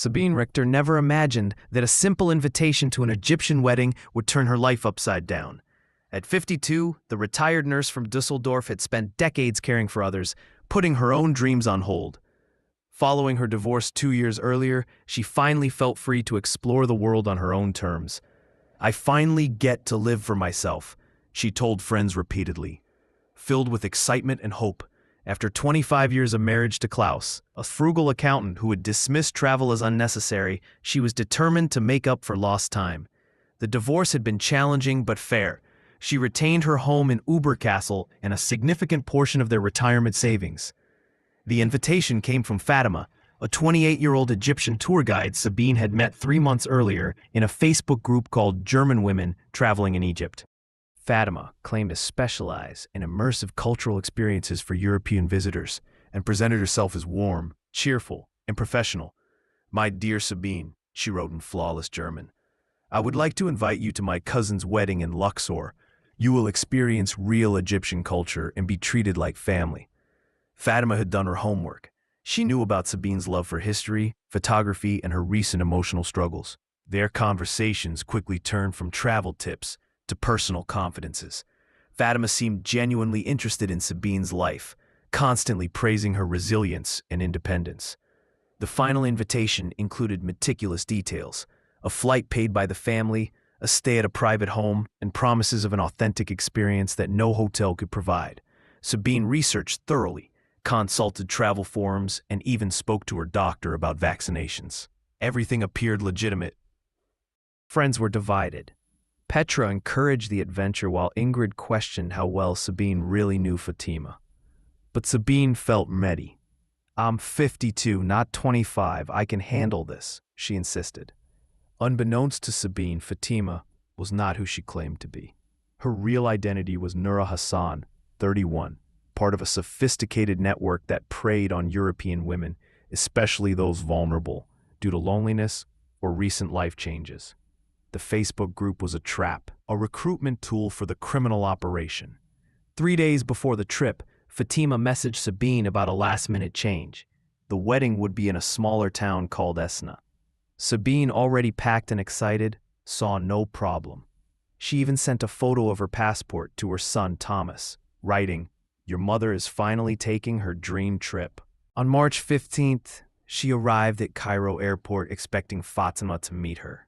Sabine Richter never imagined that a simple invitation to an Egyptian wedding would turn her life upside down. At 52, the retired nurse from Dusseldorf had spent decades caring for others, putting her own dreams on hold. Following her divorce 2 years earlier, she finally felt free to explore the world on her own terms. "I finally get to live for myself," she told friends repeatedly. Filled with excitement and hope, after 25 years of marriage to Klaus, a frugal accountant who had dismissed travel as unnecessary, she was determined to make up for lost time. The divorce had been challenging but fair. She retained her home in Oberkassel and a significant portion of their retirement savings. The invitation came from Fatima, a 28-year-old Egyptian tour guide Sabine had met 3 months earlier in a Facebook group called German Women Traveling in Egypt. Fatima claimed to specialize in immersive cultural experiences for European visitors and presented herself as warm, cheerful, and professional. "My dear Sabine," she wrote in flawless German, "I would like to invite you to my cousin's wedding in Luxor. You will experience real Egyptian culture and be treated like family." Fatima had done her homework. She knew about Sabine's love for history, photography, and her recent emotional struggles. Their conversations quickly turned from travel tips to personal confidences. Fatima seemed genuinely interested in Sabine's life, constantly praising her resilience and independence. The final invitation included meticulous details: a flight paid by the family, a stay at a private home, and promises of an authentic experience that no hotel could provide. Sabine researched thoroughly, consulted travel forums, and even spoke to her doctor about vaccinations. Everything appeared legitimate. Friends were divided. Petra encouraged the adventure while Ingrid questioned how well Sabine really knew Fatima. But Sabine felt ready. "I'm 52, not 25. I can handle this," she insisted. Unbeknownst to Sabine, Fatima was not who she claimed to be. Her real identity was Nura Hassan, 31, part of a sophisticated network that preyed on European women, especially those vulnerable due to loneliness or recent life changes. The Facebook group was a trap, a recruitment tool for the criminal operation. 3 days before the trip, Fatima messaged Sabine about a last-minute change. The wedding would be in a smaller town called Esna. Sabine, already packed and excited, saw no problem. She even sent a photo of her passport to her son Thomas, writing, "Your mother is finally taking her dream trip." On March 15th, she arrived at Cairo airport expecting Fatima to meet her.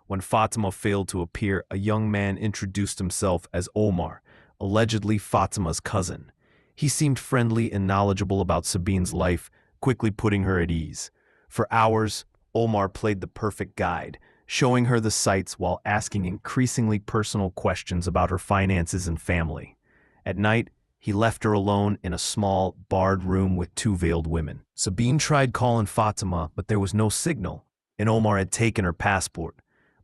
When Fatima failed to appear, a young man introduced himself as Omar, allegedly Fatima's cousin. He seemed friendly and knowledgeable about Sabine's life, quickly putting her at ease. For hours, Omar played the perfect guide, showing her the sights while asking increasingly personal questions about her finances and family. At night, he left her alone in a small, barred room with 2 veiled women. Sabine tried calling Fatima, but there was no signal, and Omar had taken her passport.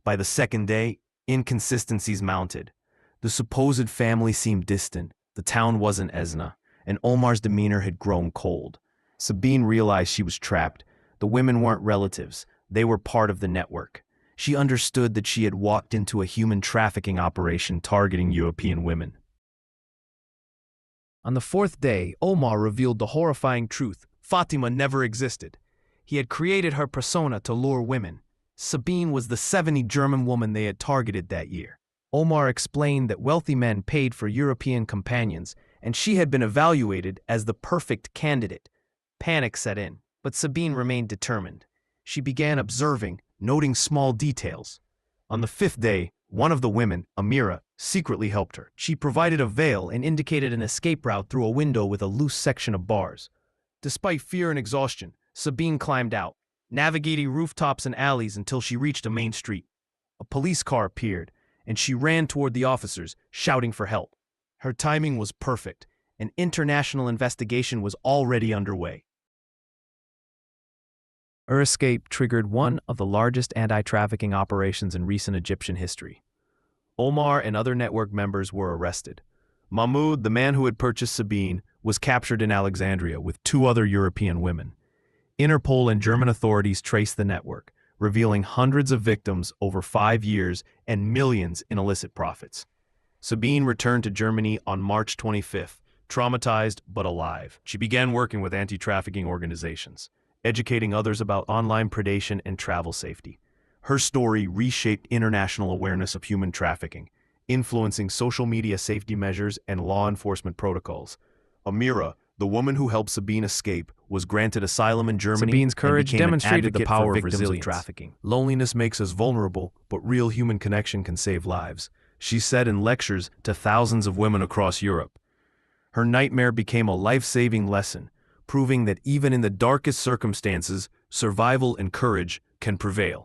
By the second day, inconsistencies mounted. The supposed family seemed distant, the town wasn't Esna, and Omar's demeanor had grown cold. Sabine realized she was trapped. The women weren't relatives, they were part of the network. She understood that she had walked into a human trafficking operation targeting European women. On the 4th day, Omar revealed the horrifying truth: Fatima never existed. He had created her persona to lure women. Sabine was the 70 German woman they had targeted that year. Omar explained that wealthy men paid for European companions, and she had been evaluated as the perfect candidate. Panic set in, but Sabine remained determined. She began observing, noting small details. On the 5th day, one of the women, Amira, secretly helped her. She provided a veil and indicated an escape route through a window with a loose section of bars. Despite fear and exhaustion, Sabine climbed out, navigating rooftops and alleys until she reached a main street. A police car appeared, and she ran toward the officers, shouting for help. Her timing was perfect. An international investigation was already underway. Her escape triggered one of the largest anti-trafficking operations in recent Egyptian history. Omar and other network members were arrested. Mahmoud, the man who had purchased Sabine, was captured in Alexandria with 2 other European women. Interpol and German authorities traced the network, revealing hundreds of victims over 5 years and millions in illicit profits. Sabine returned to Germany on March 25th, traumatized but alive. She began working with anti-trafficking organizations. educating others about online predation and travel safety. Her story reshaped international awareness of human trafficking, influencing social media safety measures and law enforcement protocols. Amira, the woman who helped Sabine escape, was granted asylum in Germany. Sabine's courage and became an demonstrated the advocate power for of victims resilience. trafficking. Loneliness makes us vulnerable, but real human connection can save lives, she said in lectures to thousands of women across Europe. Her nightmare became a life-saving lesson, proving that even in the darkest circumstances, survival and courage can prevail.